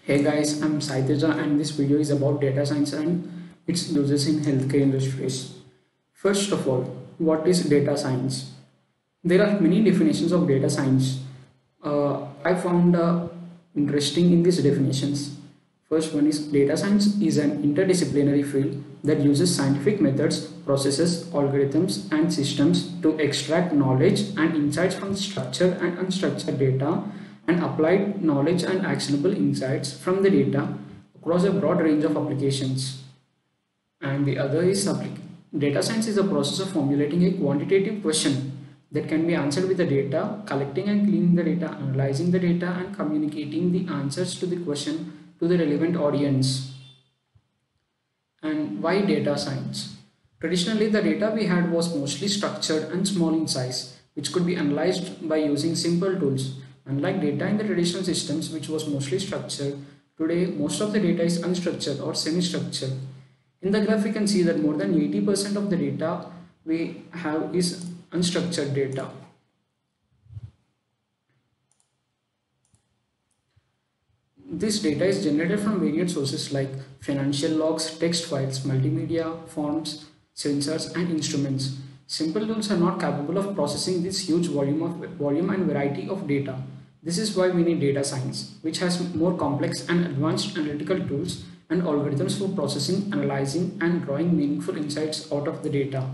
Hey guys, I'm Saiteja and this video is about data science and its uses in healthcare industries. First of all, what is data science? There are many definitions of data science. I found interesting in these definitions. First one is data science is an interdisciplinary field that uses scientific methods, processes, algorithms and systems to extract knowledge and insights from structured and unstructured data and applied knowledge and actionable insights from the data across a broad range of applications. And the other is data science is a process of formulating a quantitative question that can be answered with the data, collecting and cleaning the data, analyzing the data and communicating the answers to the question to the relevant audience. And why data science? Traditionally, the data we had was mostly structured and small in size, which could be analyzed by using simple tools. Unlike data in the traditional systems, which was mostly structured, today most of the data is unstructured or semi-structured. In the graph, we can see that more than 80% of the data we have is unstructured data. This data is generated from various sources like financial logs, text files, multimedia, forms, sensors, and instruments. Simple tools are not capable of processing this huge volume and variety of data. This is why we need data science, which has more complex and advanced analytical tools and algorithms for processing, analyzing, and drawing meaningful insights out of the data.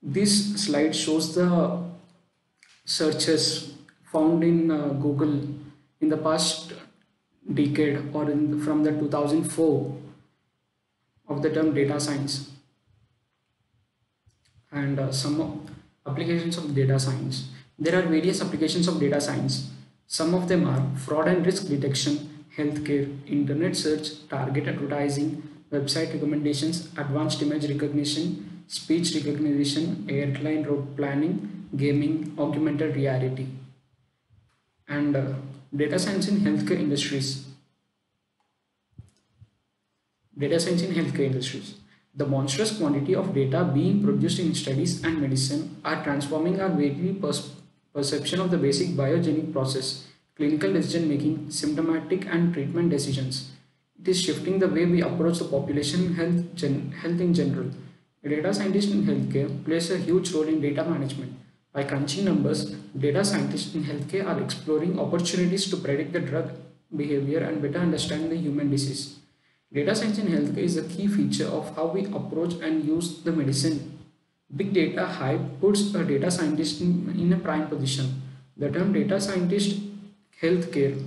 This slide shows the searches found in Google in the past decade or from the 2004 of the term data science and some applications of data science. There are various applications of data science. Some of them are fraud and risk detection, healthcare, internet search, target advertising, website recommendations, advanced image recognition, speech recognition, airline route planning, gaming, augmented reality, and data science in healthcare industries. Data science in healthcare industries. The monstrous quantity of data being produced in studies and medicine are transforming our very perception of the basic biogenic process, clinical decision making, symptomatic and treatment decisions. It is shifting the way we approach the population health in general. A data scientist in healthcare plays a huge role in data management. By crunching numbers, data scientists in healthcare are exploring opportunities to predict the drug behavior and better understand the human disease. Data science in healthcare is a key feature of how we approach and use the medicine. Big data hype puts a data scientist in a prime position. The term data scientist healthcare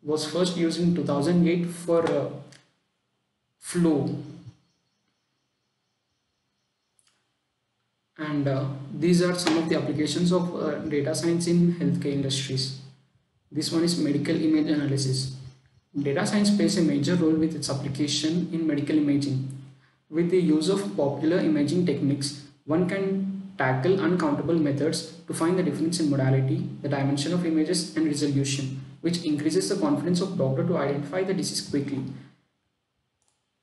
was first used in 2008 for flu, and these are some of the applications of data science in healthcare industries. This one is medical image analysis. Data science plays a major role with its application in medical imaging. With the use of popular imaging techniques, one can tackle uncountable methods to find the difference in modality, the dimension of images, and resolution, which increases the confidence of doctor to identify the disease quickly.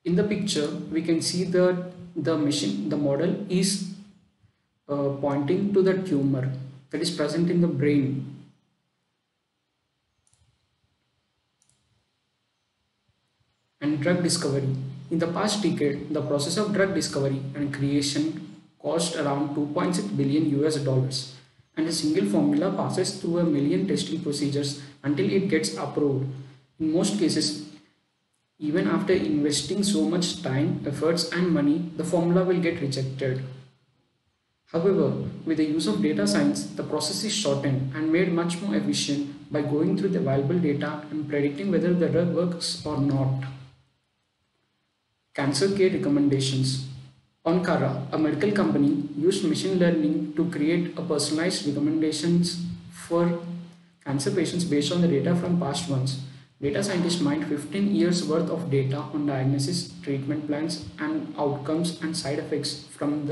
In the picture, we can see that the model is pointing to the tumor that is present in the brain. And drug discovery. In the past decade, the process of drug discovery and creation cost around 2.6 billion US dollars, and a single formula passes through a million testing procedures until it gets approved. In most cases, even after investing so much time, efforts, and money, the formula will get rejected. However, with the use of data science, the process is shortened and made much more efficient by going through the available data and predicting whether the drug works or not. Cancer care recommendations. Onkara, a medical company, used machine learning to create a personalized recommendations for cancer patients based on the data from past ones. Data scientists mined 15 years worth of data on diagnosis, treatment plans, and outcomes and side effects from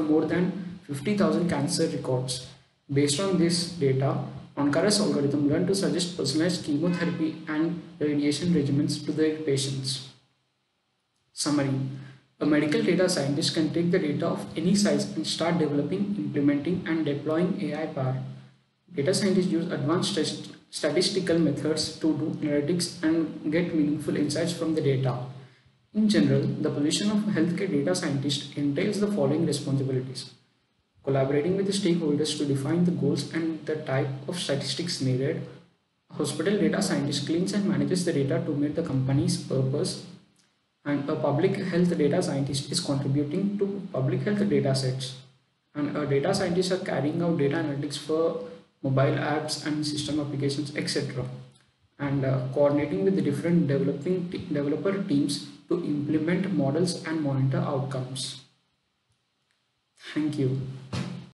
more than 50,000 cancer records. Based on this data, Onkara's algorithm learned to suggest personalized chemotherapy and radiation regimens to their patients. Summary. A medical data scientist can take the data of any size and start developing, implementing, and deploying AI power. Data scientists use advanced statistical methods to do analytics and get meaningful insights from the data. In general, the position of a healthcare data scientist entails the following responsibilities: collaborating with the stakeholders to define the goals and the type of statistics needed. A hospital data scientist cleans and manages the data to meet the company's purpose, and a public health data scientist is contributing to public health data sets. And a data scientists are carrying out data analytics for mobile apps and system applications, etc. And coordinating with the different developer teams to implement models and monitor outcomes. Thank you.